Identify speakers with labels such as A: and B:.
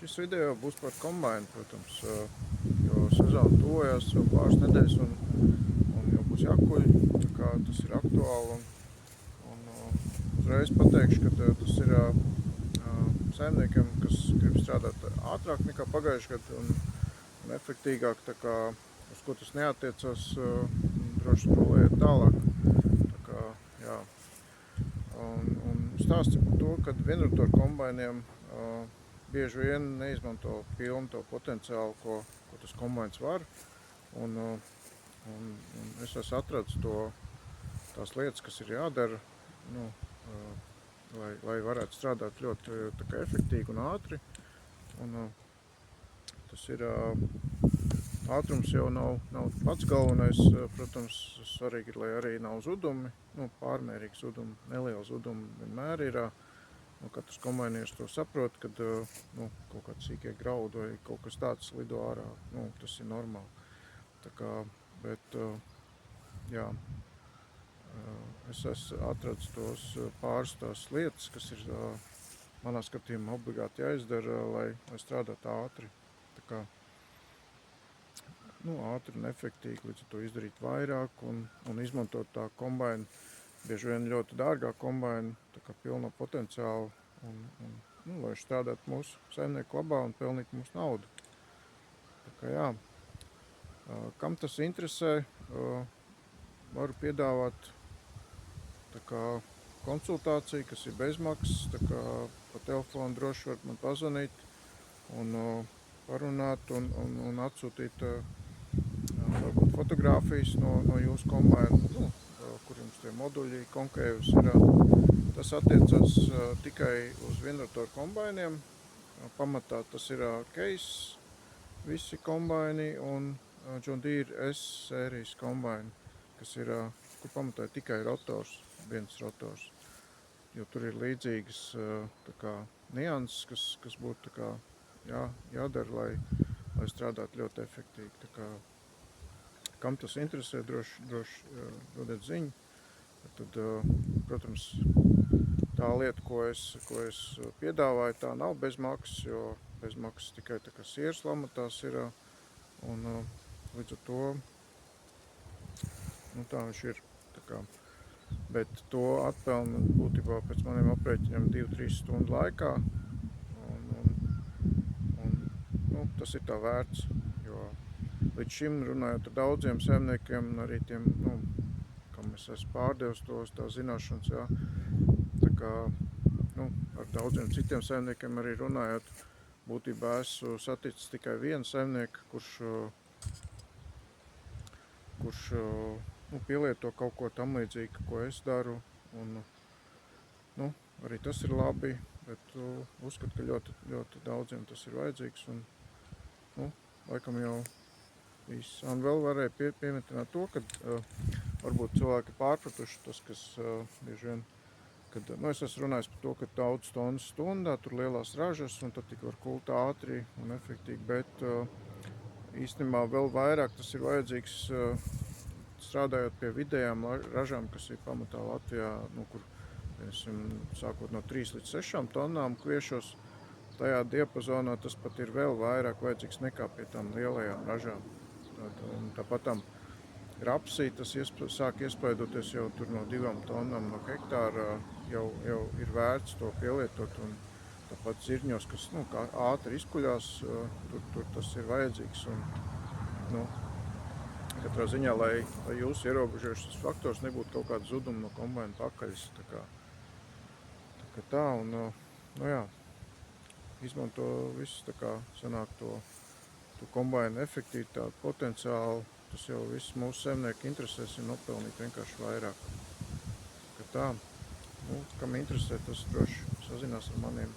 A: Šis video būs par kombainu, protams, jo sezona tuvojas jau pāris nedēļas un jau būs jākuļ, tā kā tas ir aktuāli un uzreiz pateikšu, ka tas ir saimniekiem, kas grib strādāt ātrāk nekā pagājuši gadu un efektīgāk, tā kā uz ko tas neatiecas, droši rulējiet tālāk, tā kā, jā. Un stāsts par to, ka vienrotoru kombainiem bieži vien neizmanto pilnu to potenciālu, ko tas kombains var. Un es esmu atradis tās lietas, kas ir jādara, lai varētu strādāt ļoti tā kā efektīgi un ātri. Un tas ir ātrums jau nav pats galvenais, protams, svarīgi ir, lai arī nav zudumi, pārmērīgi zudumi, nelieli zudumi vienmēr ir. Katrs kombainieris to saprot, kad kaut kādi sīkie graudi vai kaut kas tāds lido ārā, tas ir normāli. Tā kā, bet, jā, es esmu atradis tos pāris tās lietas, kas ir manā skatījumā obligāti jāizdara, lai strādātu ātri. Tā kā, ātri un efektīgi, līdz ar to izdarīt vairāk un izmantot tā kombainu. Bieži vien ļoti dārgā kombaina, tā kā pilno potenciālu, lai strādātu mūsu saimnieku labā un pelnītu mūsu naudu. Tā kā jā, kam tas interesē, varu piedāvāt tā kā konsultāciju, kas ir bezmaksas, tā kā pa telefonu droši varat man pazvanīt un parunāt un atsūtīt varbūt fotogrāfijas no jūsu kombaina, kur jums tie moduļi, konkējus ir. Tas attiecas tikai uz vienrotoru kombainiem. Pamatā tas ir case, visi kombaini un John Deere S sērijas kombaini, kas ir, kur pamatā tikai rotors, viens rotors. Jo tur ir līdzīgas tā kā nianses, kas būtu tā kā jādara, lai strādātu ļoti efektīgi. Tā kā, kam tas interesē, droši dodiet ziņu. Tad, protams, tā lieta, ko es piedāvāju, tā nav bezmaksas, jo bezmaksas tikai tā kā sieras lamatās ir. Un līdz ar to, tā viņš ir. Tā kā, bet to atpelnu būtībā pēc maniem aprēķiniem 2-3 stundu laikā. Un tas ir tā vērts, jo līdz šim runājot ar daudziem saimniekiem un arī tiem, kam es esmu pārdevis tās zināšanas, jā. Tā kā, ar daudziem citiem saimniekiem arī runājot, būtībā esmu saticis tikai vienu saimnieku, kurš pielieto kaut ko tam līdzīgi, ko es daru. Un, arī tas ir labi, bet uzskatu, ka ļoti, ļoti daudziem tas ir vajadzīgs. Un, laikam jau viss. Un vēl varēja piemetināt to, ka varbūt cilvēki pārpratuši tas, kas bieži vien, kad, es esmu runājis par to, ka daudz tonnas stundā, tur lielās ražas, un tad tik var kult ātri un efektīgi, bet īstenībā vēl vairāk tas ir vajadzīgs strādājot pie vidējām ražām, kas ir pamatā Latvijā, kur, sākot no 3 līdz 6 tonnām kviešos, tajā diapazonā tas pat ir vēl vairāk vajadzīgs nekā pie tām lielajām ražām. Tāpat tam rapsī tas sāk iespaidoties jau tur no 2 tonnām no hektāra, jau ir vērts to pielietot. Un tāpat zirņos, kas ātri izkuļās, tur tas ir vajadzīgs. Un, katrā ziņā, lai jūsu ierobežojušas faktors nebūtu kaut kāda zuduma no kombaina pakaļas. Tā kā tā, un jā, izmanto visu, tā kā sanāk to kombaina efektivitāti, potenciālu. Tas jau viss mūsu saimnieku interesēs ir nopelnīt vienkārši vairāk. Tā, kam interesē, tas droši sazinās ar maniem.